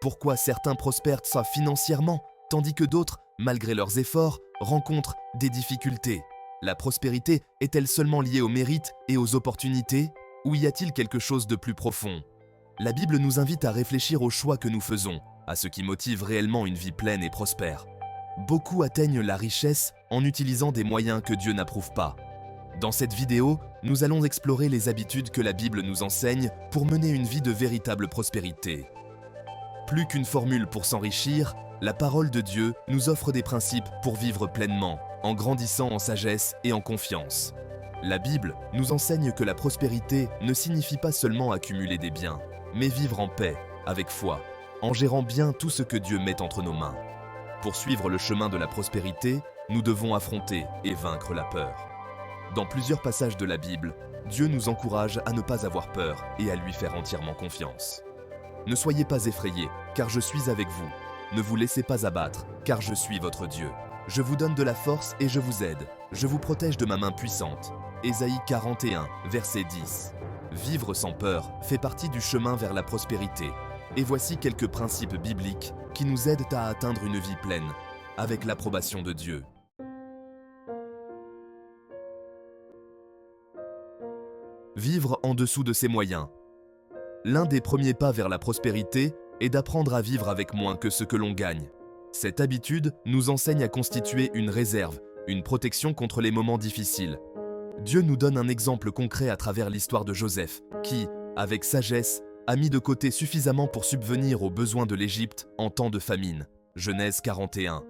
Pourquoi certains prospèrent financièrement, tandis que d'autres, malgré leurs efforts, rencontrent des difficultés? La prospérité est-elle seulement liée au mérite et aux opportunités, ou y a-t-il quelque chose de plus profond? La Bible nous invite à réfléchir aux choix que nous faisons, à ce qui motive réellement une vie pleine et prospère. Beaucoup atteignent la richesse en utilisant des moyens que Dieu n'approuve pas. Dans cette vidéo, nous allons explorer les habitudes que la Bible nous enseigne pour mener une vie de véritable prospérité. Plus qu'une formule pour s'enrichir, la parole de Dieu nous offre des principes pour vivre pleinement, en grandissant en sagesse et en confiance. La Bible nous enseigne que la prospérité ne signifie pas seulement accumuler des biens, mais vivre en paix, avec foi, en gérant bien tout ce que Dieu met entre nos mains. Pour suivre le chemin de la prospérité, nous devons affronter et vaincre la peur. Dans plusieurs passages de la Bible, Dieu nous encourage à ne pas avoir peur et à lui faire entièrement confiance. Ne soyez pas effrayés, car je suis avec vous. Ne vous laissez pas abattre, car je suis votre Dieu. Je vous donne de la force et je vous aide. Je vous protège de ma main puissante. Ésaïe 41, verset 10. Vivre sans peur fait partie du chemin vers la prospérité. Et voici quelques principes bibliques qui nous aident à atteindre une vie pleine, avec l'approbation de Dieu. Vivre en dessous de ses moyens. L'un des premiers pas vers la prospérité est d'apprendre à vivre avec moins que ce que l'on gagne. Cette habitude nous enseigne à constituer une réserve, une protection contre les moments difficiles. Dieu nous donne un exemple concret à travers l'histoire de Joseph, qui, avec sagesse, a mis de côté suffisamment pour subvenir aux besoins de l'Égypte en temps de famine. Genèse 41.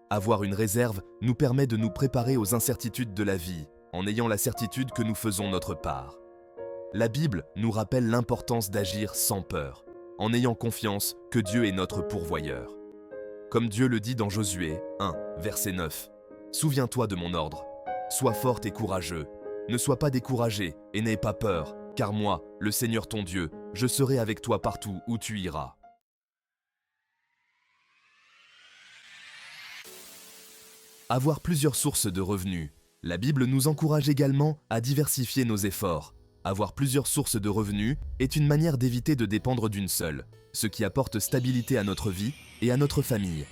Avoir une réserve nous permet de nous préparer aux incertitudes de la vie, en ayant la certitude que nous faisons notre part. La Bible nous rappelle l'importance d'agir sans peur, en ayant confiance que Dieu est notre pourvoyeur. Comme Dieu le dit dans Josué 1, verset 9. « Souviens-toi de mon ordre. Sois forte et courageux. Ne sois pas découragé et n'aie pas peur, car moi, le Seigneur ton Dieu, je serai avec toi partout où tu iras. » Avoir plusieurs sources de revenus. La Bible nous encourage également à diversifier nos efforts. Avoir plusieurs sources de revenus est une manière d'éviter de dépendre d'une seule, ce qui apporte stabilité à notre vie et à notre famille.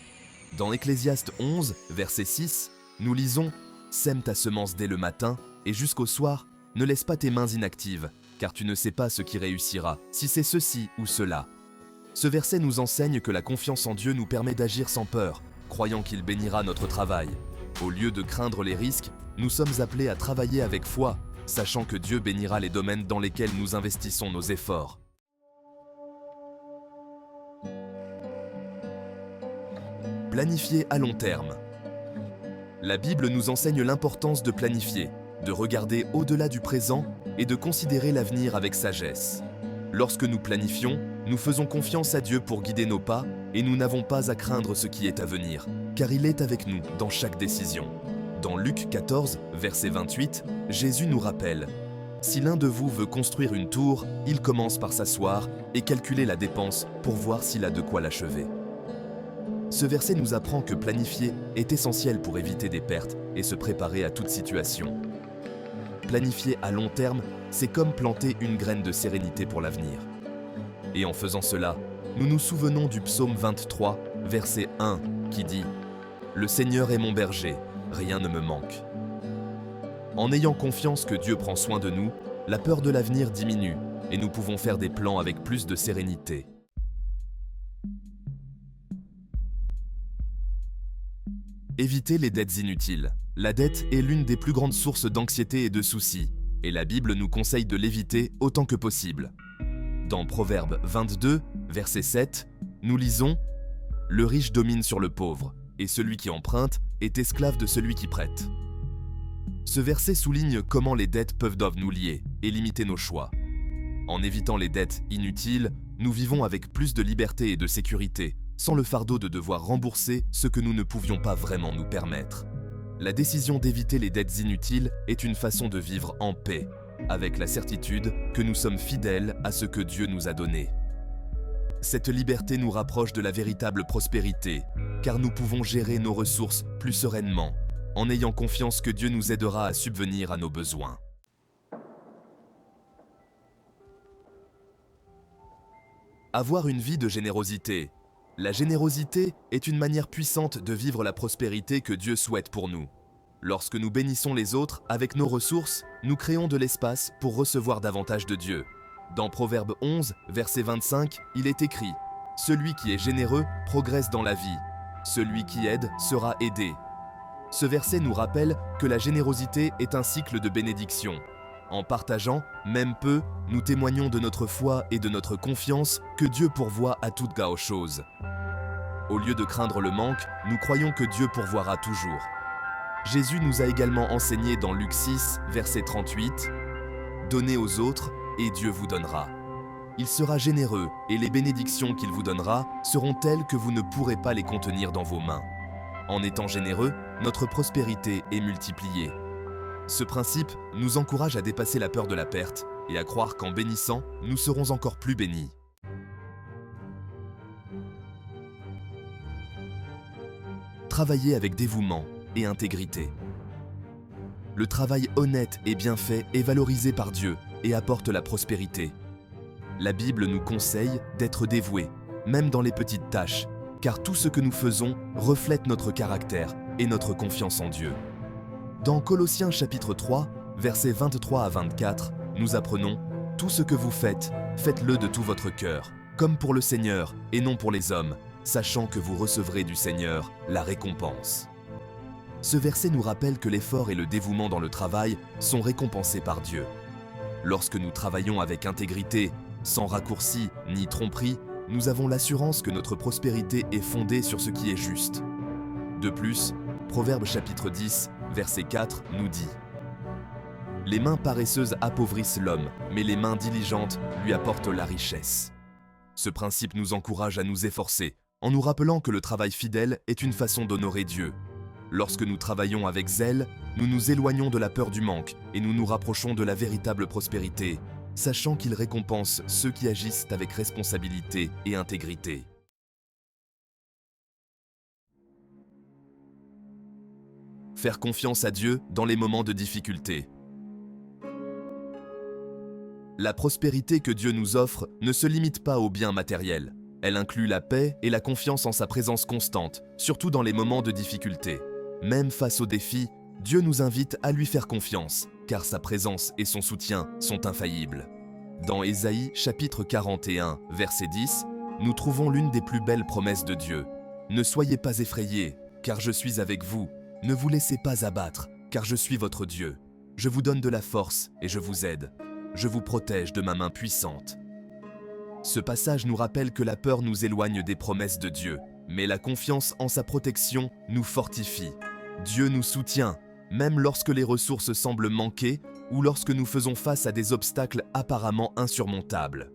Dans Ecclésiaste 11, verset 6, nous lisons « Sème ta semence dès le matin, et jusqu'au soir, ne laisse pas tes mains inactives, car tu ne sais pas ce qui réussira, si c'est ceci ou cela. » Ce verset nous enseigne que la confiance en Dieu nous permet d'agir sans peur, croyant qu'il bénira notre travail. Au lieu de craindre les risques, nous sommes appelés à travailler avec foi, sachant que Dieu bénira les domaines dans lesquels nous investissons nos efforts. Planifier à long terme. La Bible nous enseigne l'importance de planifier, de regarder au-delà du présent et de considérer l'avenir avec sagesse. Lorsque nous planifions, nous faisons confiance à Dieu pour guider nos pas et nous n'avons pas à craindre ce qui est à venir, car il est avec nous dans chaque décision. Dans Luc 14, verset 28, Jésus nous rappelle « Si l'un de vous veut construire une tour, il commence par s'asseoir et calculer la dépense pour voir s'il a de quoi l'achever. » Ce verset nous apprend que planifier est essentiel pour éviter des pertes et se préparer à toute situation. Planifier à long terme, c'est comme planter une graine de sérénité pour l'avenir. Et en faisant cela, nous nous souvenons du psaume 23, verset 1, qui dit « Le Seigneur est mon berger, rien ne me manque. » En ayant confiance que Dieu prend soin de nous, la peur de l'avenir diminue et nous pouvons faire des plans avec plus de sérénité. Éviter les dettes inutiles. La dette est l'une des plus grandes sources d'anxiété et de soucis, et la Bible nous conseille de l'éviter autant que possible. Dans Proverbe 22, verset 7, nous lisons « Le riche domine sur le pauvre, et celui qui emprunte est esclave de celui qui prête. » Ce verset souligne comment les dettes peuvent nous lier et limiter nos choix. En évitant les dettes inutiles, nous vivons avec plus de liberté et de sécurité, sans le fardeau de devoir rembourser ce que nous ne pouvions pas vraiment nous permettre. La décision d'éviter les dettes inutiles est une façon de vivre en paix, avec la certitude que nous sommes fidèles à ce que Dieu nous a donné. Cette liberté nous rapproche de la véritable prospérité, car nous pouvons gérer nos ressources plus sereinement, en ayant confiance que Dieu nous aidera à subvenir à nos besoins. Avoir une vie de générosité. La générosité est une manière puissante de vivre la prospérité que Dieu souhaite pour nous. Lorsque nous bénissons les autres avec nos ressources, nous créons de l'espace pour recevoir davantage de Dieu. Dans Proverbe 11, verset 25, il est écrit « Celui qui est généreux progresse dans la vie. Celui qui aide sera aidé. » Ce verset nous rappelle que la générosité est un cycle de bénédiction. En partageant, même peu, nous témoignons de notre foi et de notre confiance que Dieu pourvoit à toute chose. Au lieu de craindre le manque, nous croyons que Dieu pourvoira toujours. Jésus nous a également enseigné dans Luc 6, verset 38, « Donnez aux autres, et Dieu vous donnera. Il sera généreux, et les bénédictions qu'il vous donnera seront telles que vous ne pourrez pas les contenir dans vos mains. » En étant généreux, notre prospérité est multipliée. Ce principe nous encourage à dépasser la peur de la perte et à croire qu'en bénissant, nous serons encore plus bénis. Travailler avec dévouement et intégrité. Le travail honnête et bien fait est valorisé par Dieu et apporte la prospérité. La Bible nous conseille d'être dévoués, même dans les petites tâches, car tout ce que nous faisons reflète notre caractère et notre confiance en Dieu. Dans Colossiens chapitre 3, versets 23 à 24, nous apprenons « Tout ce que vous faites, faites-le de tout votre cœur, comme pour le Seigneur et non pour les hommes, sachant que vous recevrez du Seigneur la récompense. » Ce verset nous rappelle que l'effort et le dévouement dans le travail sont récompensés par Dieu. Lorsque nous travaillons avec intégrité, sans raccourci ni tromperie, nous avons l'assurance que notre prospérité est fondée sur ce qui est juste. De plus, Proverbe chapitre 10, verset 4 nous dit « Les mains paresseuses appauvrissent l'homme, mais les mains diligentes lui apportent la richesse. » Ce principe nous encourage à nous efforcer, en nous rappelant que le travail fidèle est une façon d'honorer Dieu. Lorsque nous travaillons avec zèle, nous nous éloignons de la peur du manque et nous nous rapprochons de la véritable prospérité, sachant qu'il récompense ceux qui agissent avec responsabilité et intégrité. Faire confiance à Dieu dans les moments de difficulté. La prospérité que Dieu nous offre ne se limite pas aux biens matériels. Elle inclut la paix et la confiance en sa présence constante, surtout dans les moments de difficulté. Même face aux défis, Dieu nous invite à lui faire confiance, car sa présence et son soutien sont infaillibles. Dans Ésaïe chapitre 41, verset 10, nous trouvons l'une des plus belles promesses de Dieu. « Ne soyez pas effrayés, car je suis avec vous. Ne vous laissez pas abattre, car je suis votre Dieu. Je vous donne de la force et je vous aide. Je vous protège de ma main puissante. » Ce passage nous rappelle que la peur nous éloigne des promesses de Dieu, mais la confiance en sa protection nous fortifie. Dieu nous soutient, même lorsque les ressources semblent manquer ou lorsque nous faisons face à des obstacles apparemment insurmontables.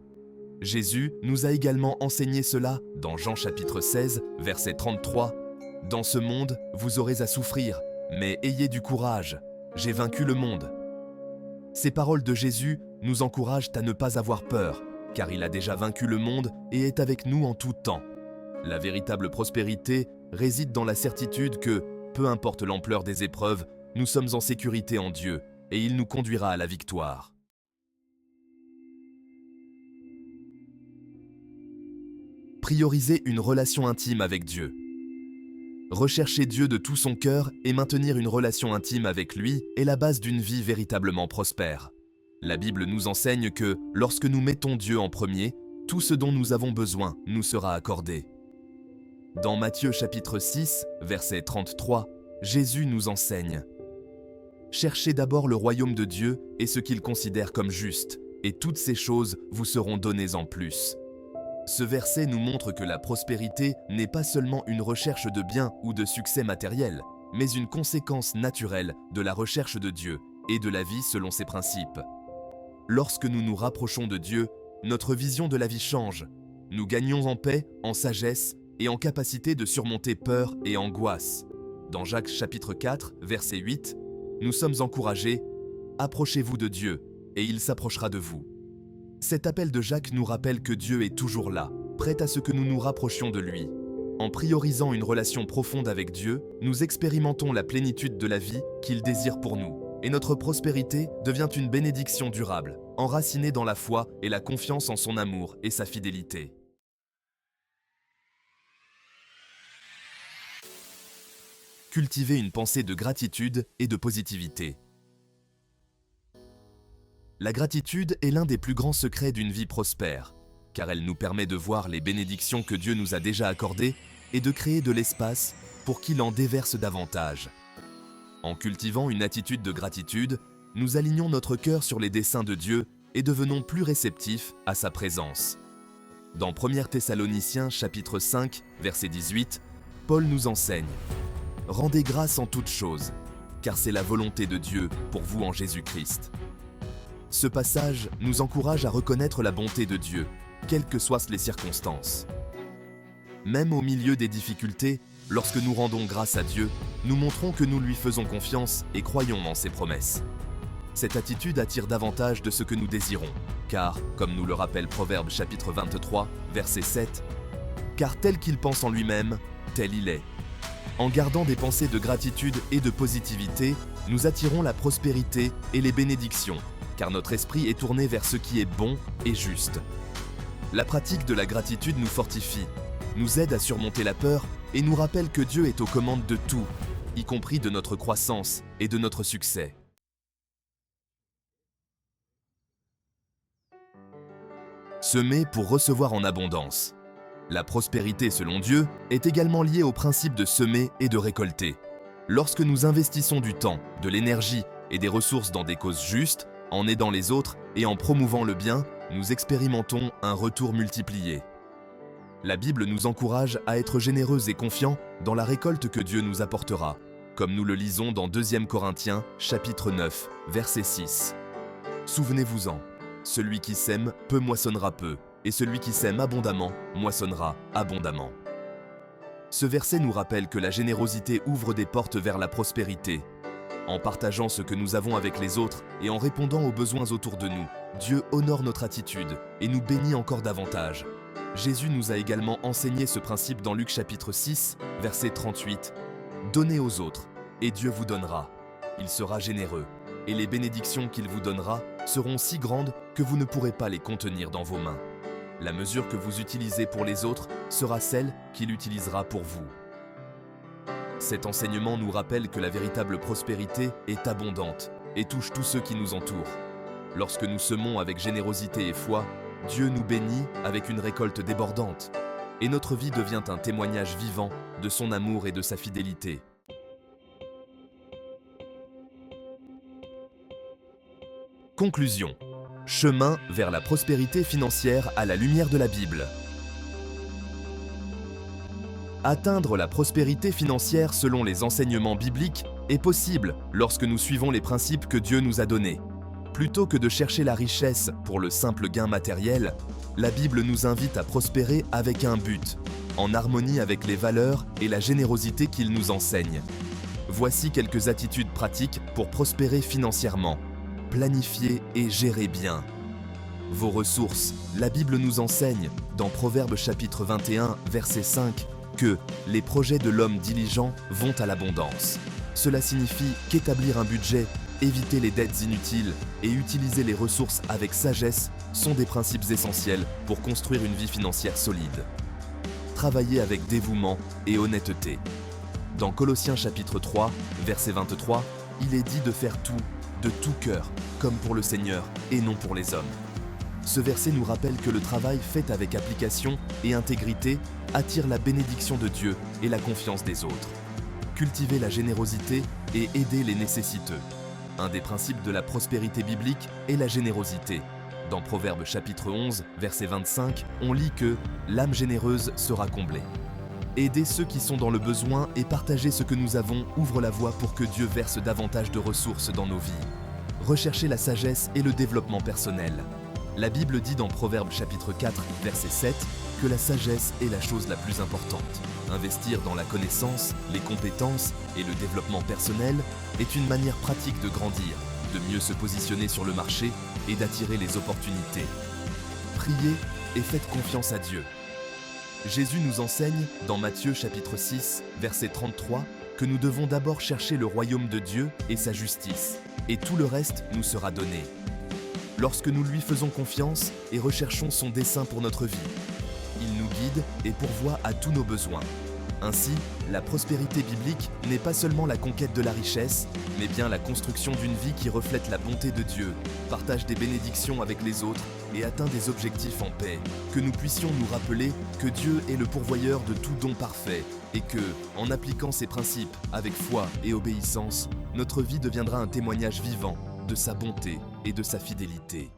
Jésus nous a également enseigné cela dans Jean chapitre 16, verset 33. « Dans ce monde, vous aurez à souffrir, mais ayez du courage, j'ai vaincu le monde. » Ces paroles de Jésus nous encouragent à ne pas avoir peur, car il a déjà vaincu le monde et est avec nous en tout temps. La véritable prospérité réside dans la certitude que, peu importe l'ampleur des épreuves, nous sommes en sécurité en Dieu et il nous conduira à la victoire. Prioriser une relation intime avec Dieu. Rechercher Dieu de tout son cœur et maintenir une relation intime avec lui est la base d'une vie véritablement prospère. La Bible nous enseigne que, lorsque nous mettons Dieu en premier, tout ce dont nous avons besoin nous sera accordé. Dans Matthieu chapitre 6, verset 33, Jésus nous enseigne « Cherchez d'abord le royaume de Dieu et ce qu'il considère comme juste, et toutes ces choses vous seront données en plus. » Ce verset nous montre que la prospérité n'est pas seulement une recherche de biens ou de succès matériel, mais une conséquence naturelle de la recherche de Dieu et de la vie selon ses principes. Lorsque nous nous rapprochons de Dieu, notre vision de la vie change. Nous gagnons en paix, en sagesse et en capacité de surmonter peur et angoisse. Dans Jacques chapitre 4, verset 8, nous sommes encouragés « Approchez-vous de Dieu, et il s'approchera de vous. » Cet appel de Jacques nous rappelle que Dieu est toujours là, prêt à ce que nous nous rapprochions de lui. En priorisant une relation profonde avec Dieu, nous expérimentons la plénitude de la vie qu'il désire pour nous. Et notre prospérité devient une bénédiction durable, enracinée dans la foi et la confiance en son amour et sa fidélité. cultivez une pensée de gratitude et de positivité. La gratitude est l'un des plus grands secrets d'une vie prospère, car elle nous permet de voir les bénédictions que Dieu nous a déjà accordées et de créer de l'espace pour qu'il en déverse davantage. En cultivant une attitude de gratitude, nous alignons notre cœur sur les desseins de Dieu et devenons plus réceptifs à sa présence. Dans 1 Thessaloniciens chapitre 5, verset 18, Paul nous enseigne « Rendez grâce en toutes choses, car c'est la volonté de Dieu pour vous en Jésus-Christ. » Ce passage nous encourage à reconnaître la bonté de Dieu, quelles que soient les circonstances. Même au milieu des difficultés, lorsque nous rendons grâce à Dieu, nous montrons que nous lui faisons confiance et croyons en ses promesses. Cette attitude attire davantage de ce que nous désirons, car, comme nous le rappelle Proverbe chapitre 23, verset 7, « Car tel qu'il pense en lui-même, tel il est. » En gardant des pensées de gratitude et de positivité, nous attirons la prospérité et les bénédictions, car notre esprit est tourné vers ce qui est bon et juste. La pratique de la gratitude nous fortifie, nous aide à surmonter la peur et nous rappelle que Dieu est aux commandes de tout, y compris de notre croissance et de notre succès. Semer pour recevoir en abondance. La prospérité selon Dieu est également liée au principe de semer et de récolter. Lorsque nous investissons du temps, de l'énergie et des ressources dans des causes justes, en aidant les autres et en promouvant le bien, nous expérimentons un retour multiplié. La Bible nous encourage à être généreux et confiants dans la récolte que Dieu nous apportera, comme nous le lisons dans 2 Corinthiens, chapitre 9, verset 6. Souvenez-vous-en, celui qui sème peu moissonnera peu, et celui qui sème abondamment moissonnera abondamment. Ce verset nous rappelle que la générosité ouvre des portes vers la prospérité. En partageant ce que nous avons avec les autres et en répondant aux besoins autour de nous, Dieu honore notre attitude et nous bénit encore davantage. Jésus nous a également enseigné ce principe dans Luc chapitre 6, verset 38. « Donnez aux autres, et Dieu vous donnera. Il sera généreux, et les bénédictions qu'il vous donnera seront si grandes que vous ne pourrez pas les contenir dans vos mains. La mesure que vous utilisez pour les autres sera celle qu'il utilisera pour vous. » Cet enseignement nous rappelle que la véritable prospérité est abondante et touche tous ceux qui nous entourent. Lorsque nous semons avec générosité et foi, Dieu nous bénit avec une récolte débordante, et notre vie devient un témoignage vivant de son amour et de sa fidélité. Conclusion. Chemin vers la prospérité financière à la lumière de la Bible. Atteindre la prospérité financière selon les enseignements bibliques est possible lorsque nous suivons les principes que Dieu nous a donnés. Plutôt que de chercher la richesse pour le simple gain matériel, la Bible nous invite à prospérer avec un but, en harmonie avec les valeurs et la générosité qu'il nous enseigne. Voici quelques attitudes pratiques pour prospérer financièrement. Planifier et gérer bien. Vos ressources. La Bible nous enseigne, dans Proverbe chapitre 21, verset 5, que les projets de l'homme diligent vont à l'abondance. Cela signifie qu'établir un budget, éviter les dettes inutiles et utiliser les ressources avec sagesse sont des principes essentiels pour construire une vie financière solide. Travailler avec dévouement et honnêteté. Dans Colossiens chapitre 3, verset 23, il est dit de faire tout, de tout cœur, comme pour le Seigneur et non pour les hommes. Ce verset nous rappelle que le travail fait avec application et intégrité attire la bénédiction de Dieu et la confiance des autres. Cultiver la générosité et aider les nécessiteux. Un des principes de la prospérité biblique est la générosité. Dans Proverbe chapitre 11, verset 25, on lit que « l'âme généreuse sera comblée ». Aider ceux qui sont dans le besoin et partager ce que nous avons ouvre la voie pour que Dieu verse davantage de ressources dans nos vies. Rechercher la sagesse et le développement personnel. La Bible dit dans Proverbe chapitre 4, verset 7, que la sagesse est la chose la plus importante. Investir dans la connaissance, les compétences et le développement personnel est une manière pratique de grandir, de mieux se positionner sur le marché et d'attirer les opportunités. Priez et faites confiance à Dieu. Jésus nous enseigne, dans Matthieu chapitre 6, verset 33, que nous devons d'abord chercher le royaume de Dieu et sa justice, et tout le reste nous sera donné. Lorsque nous lui faisons confiance et recherchons son dessein pour notre vie, il nous guide et pourvoit à tous nos besoins. Ainsi, la prospérité biblique n'est pas seulement la conquête de la richesse, mais bien la construction d'une vie qui reflète la bonté de Dieu, partage des bénédictions avec les autres et atteint des objectifs en paix. Que nous puissions nous rappeler que Dieu est le pourvoyeur de tout don parfait et que, en appliquant ces principes avec foi et obéissance, notre vie deviendra un témoignage vivant de sa bonté et de sa fidélité.